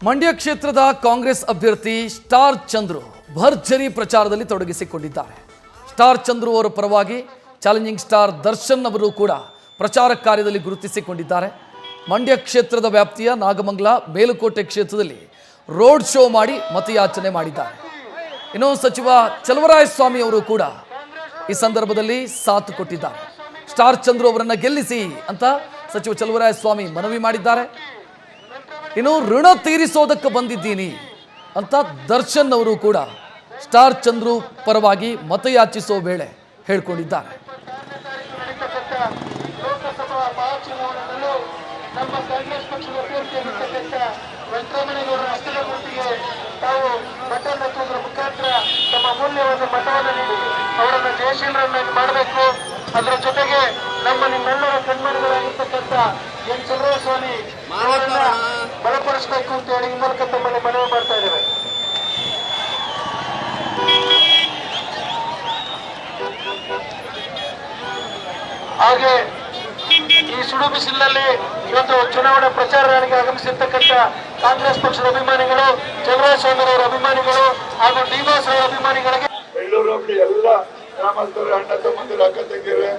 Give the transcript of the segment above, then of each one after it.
ಮಂಡ್ಯ ಕ್ಷೇತ್ರದ ಕಾಂಗ್ರೆಸ್ ಅಭ್ಯರ್ಥಿ ಸ್ಟಾರ್ ಚಂದ್ರು ಭರ್ಜರಿ ಪ್ರಚಾರದಲ್ಲಿ ತೊಡಗಿಸಿಕೊಂಡಿದ್ದಾರೆ. ಸ್ಟಾರ್ ಚಂದ್ರು ಅವರ ಪರವಾಗಿ ಚಾಲೆಂಜಿಂಗ್ ಸ್ಟಾರ್ ದರ್ಶನ್ ಅವರು ಕೂಡ ಪ್ರಚಾರ ಕಾರ್ಯದಲ್ಲಿ ಗುರುತಿಸಿಕೊಂಡಿದ್ದಾರೆ. ಮಂಡ್ಯ ಕ್ಷೇತ್ರದ ವ್ಯಾಪ್ತಿಯ ನಾಗಮಂಗಲ ಮೇಲುಕೋಟೆ ಕ್ಷೇತ್ರದಲ್ಲಿ ರೋಡ್ ಶೋ ಮಾಡಿ ಮತಯಾಚನೆ ಮಾಡಿದ್ದಾರೆ. ಇನ್ನು ಸಚಿವ ಚಲುವರಾಯಸ್ವಾಮಿ ಅವರು ಕೂಡ ಈ ಸಂದರ್ಭದಲ್ಲಿ ಸಾಥ್ ಕೊಟ್ಟಿದ್ದಾರೆ. ಸ್ಟಾರ್ ಚಂದ್ರು ಅವರನ್ನ ಗೆಲ್ಲಿಸಿ ಅಂತ ಸಚಿವ ಚಲುವರಾಯಸ್ವಾಮಿ ಮನವಿ ಮಾಡಿದ್ದಾರೆ. ಇನ್ನು ಋಣ ತೀರಿಸೋದಕ್ಕೆ ಬಂದಿದ್ದೀನಿ ಅಂತ ದರ್ಶನ್ ಅವರು ಕೂಡ ಸ್ಟಾರ್ ಚಂದ್ರು ಪರವಾಗಿ ಮತಯಾಚಿಸೋ ವೇಳೆ ಹೇಳ್ಕೊಂಡಿದ್ದಾರೆ. ನಮ್ಮ ಕಾಂಗ್ರೆಸ್ ಪಕ್ಷದ ಅಭ್ಯರ್ಥಿಯಾಗಿರ್ತಕ್ಕಂಥ ವೆಂಕಟರಮಣೇಗೌಡರ ಹಸ್ತದ ಗುರುತಿಗೆ ತಾವು ಬಟನ್ ಒತ್ತುವುದರ ಮುಖಾಂತರ ತಮ್ಮ ಅಮೂಲ್ಯವಾದ ಮತವನ್ನು ನೀಡಿ ಅವರನ್ನು ಜಯಶೀಲರನ್ನಾಗಿ ಮಾಡಬೇಕು. ಅದರ ಜೊತೆಗೆ ನಿಮ್ಮೆಲ್ಲರ ಕಣ್ಮಣಿಗಳಾಗಿರ್ತಕ್ಕಂಥ ಎನ್ ಚಲುವರಾಯಸ್ವಾಮಿ ಅವರನ್ನ ಬಲಪಡಿಸಬೇಕು ಅಂತ ಹೇಳಿ ಈ ಮೂಲಕ ತಮ್ಮಲ್ಲಿ ಮನವಿ ಮಾಡ್ತಾ ಇದ್ದೇವೆ. ಹಾಗೆ ಈ ಸುಡು ಬಿಸಿಲಿನಲ್ಲಿ ಇವತ್ತು ಚುನಾವಣಾ ಪ್ರಚಾರ ರ್ಯಾಲಿಗೆ ಆಗಮಿಸಿರ್ತಕ್ಕಂಥ ಕಾಂಗ್ರೆಸ್ ಪಕ್ಷದ ಅಭಿಮಾನಿಗಳು, ಚಲುವರಾಯಸ್ವಾಮಿ ಅವರ ಅಭಿಮಾನಿಗಳು ಹಾಗೂ ಡಿಬಾಸ್ ಅವರ ಅಭಿಮಾನಿಗಳಿಗೆ ಬೆಳ್ಳೂರು ಎಲ್ಲ ಗ್ರಾಮಸ್ಥರ ಅಣ್ಣ ತಮ್ಮಂದಿರ ಅಕ್ಕ ತಂಗಿಯರೇ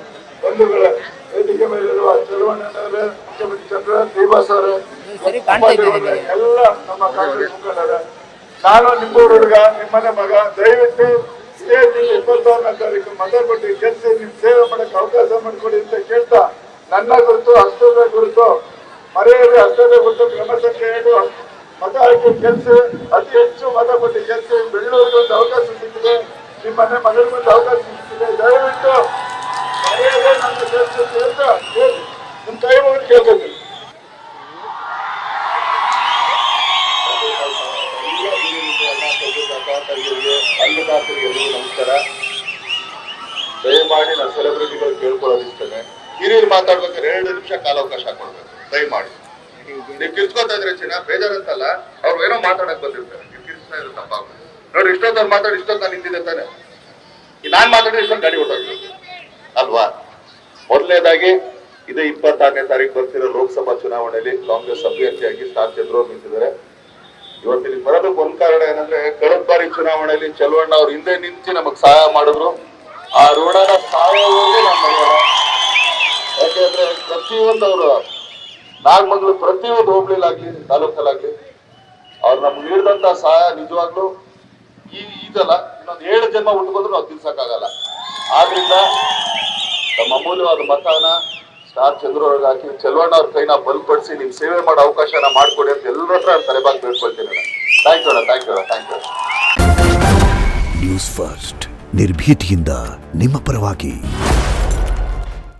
ಬಂಧುಗಳ ವೇದಿಕೆ ಮೇಲಿರುವ ಚಲುವಣ್ಣನವರೇ, ಮುಖ್ಯಮಂತ್ರಿ ಚಂದ್ರ ಡಿಬಾಸ್ ಅವರೇ, ಎಲ್ಲ ನಮ್ಮ ಕಾಂಗ್ರೆಸ್ ಮುಖಂಡರ, ನಾನು ನಿಮ್ಮೂರು ಹುಡುಗ, ನಿಮ್ಮನೆ ಮಗ, ದಯವಿಟ್ಟು ಇದೇ 26ನೇ ತಾರೀಕು ಮತ ಕೊಟ್ಟು ಗೆಲ್ಸಿ ನಿಮ್ ಸೇವೆ ಮಾಡಕ್ಕೆ ಅವಕಾಶ ಮಾಡಿಕೊಡಿ ಅಂತ ಕೇಳ್ತಾ, ನನ್ನ ಗುರುತು ಹಸ್ತದ ಗುರುತು ಮರೆಯದೆ ಹಸ್ತದ ಗುರುತು ಕ್ರಮ ಸಂಖ್ಯೆ 7 ಮತ ಹಾಕಿ ಗೆಲ್ಸಿ, ಅತಿ ಹೆಚ್ಚು ಮತ ಕೊಟ್ಟು ಗೆಲ್ಸಿ. ಬೆಳ್ಳೂರಿಗೆ ಒಂದು ಅವಕಾಶ ಸಿಕ್ಕಿದೆ, ನಿಮ್ಮನೆ ಮಗಳಿಗೆ ಒಂದು ಅವಕಾಶ ಸಿಕ್ಕಿದೆ, ದಯವಿಟ್ಟು ಮರೆಯದೆ ನನ್ನ ಗೆಲ್ಸಿ ಅಂತ ನಿಮ್ ಕೈ ಮುಗಿದು ಕೇಳ್ಕೊತೀನಿ. ನಮಸ್ಕಾರ. ದಯಮಾಡಿ ನಾನು ಸೆಲೆಬ್ರಿಟಿಗಳು ಕೇಳ್ಕೊಳ್ಳೋದು ಇಷ್ಟನೇ, ಹಿರಿಯರು ಮಾತಾಡ್ಬೇಕಾದ್ರೆ 2 ನಿಮಿಷ ಕಾಲಾವಕಾಶ ಕೊಡ್ಬೇಕು ದಯಮಾಡಿ. ನೀವು ಕಿರ್ಚ್ಕೋತಾ ಇದ್ರೆ ಚಿನ್ನ ಬೇಜಾರಂತಲ್ಲ, ಅವ್ರು ಏನೋ ಮಾತಾಡಕ್ ಬಂದಿರ್ತಾರೆ, ನೀವು ಕಿರ್ಚ್ತಾ ಇದ್ರೆ ತಪ್ಪಾಗುತ್ತೆ ನೋಡಿ. ಇಷ್ಟೊತ್ತವ್ರು ಮಾತಾಡಿ ಇಷ್ಟೊತ್ತು ನಿಂತಿದೆ ತಾನೆ, ನಾನ್ ಮಾತಾಡಿದ್ರೆ ಇಷ್ಟೊಂದು ಗಾಡಿ ಹೊಟ್ಟೋಗ್ತದೆ ಅಲ್ವಾ. ಮೊದಲನೇದಾಗಿ ಇದೇ 26ನೇ ತಾರೀಕು ಬರ್ತಿರೋ ಲೋಕಸಭಾ ಚುನಾವಣೆಯಲ್ಲಿ ಕಾಂಗ್ರೆಸ್ ಅಭ್ಯರ್ಥಿಯಾಗಿ ಸ್ಟಾರ್ ಚಂದ್ರು ನಿಂತಿದ್ದಾರೆ. ಇವತ್ತಿನ ಬರೋದಕ್ಕೆ ಒಂದ್ ಕಾರಣ ಏನಂದ್ರೆ, ಕಳೆದ ಬಾರಿ ಚುನಾವಣೆಯಲ್ಲಿ ಚಲುವಣ್ಣ ಅವ್ರು ಹಿಂದೆ ನಿಂತು ನಮಗ್ ಸಹಾಯ ಮಾಡಿದ್ರು. ಆ ಋಣನ ಸಹಾಯವಾಗಿ ನಾವು ಮಾಡೋಣ. ಯಾಕೆಂದ್ರೆ ಪ್ರತಿಯೊಂದು ಅವರು ನಾಗಮಂಗಲ ಪ್ರತಿಯೊಂದು ಹೋಬಳಿಲಾಗ್ಲಿ ತಾಲೂಕಲ್ಲಾಗ್ಲಿ ಅವ್ರು ನಮ್ಗೆ ನೀಡಿದಂತ ಸಹಾಯ ನಿಜವಾಗ್ಲೂ ಇದಲ್ಲ, ಇನ್ನೊಂದು 7 ಜನ್ಮ ಉಟ್ಕೊಂಡ್ರು ನಾವು ತಿನ್ಸಕ್ಕಾಗಲ್ಲ. ಆದ್ರಿಂದ ನಮ್ಮ ಅಮೂಲ್ಯವಾದ ಮತನ ಸ್ಟಾರ್ ಚಂದ್ರು ಅವ್ರಿಗೆ ಹಾಕಿ ಚಲುವಣ್ಣ ಅವ್ರ ಕೈನ ಬಲಪಡಿಸಿ ನಿಮ್ ಸೇವೆ ಮಾಡೋ ಅವಕಾಶನ ಮಾಡ್ಕೊಡಿ ಅಂತ ಎಲ್ಲರ ಹತ್ರ ತಲೆಬಾಗಿ ಬೇಡ್ಕೊಳ್ತೀನಿ. Thank you. ನ್ಯೂಸ್ ಫಸ್ಟ್ ನಿರ್ಭೀತಿಯಿಂದ ನಿಮ್ಮ ಪರವಾಗಿ.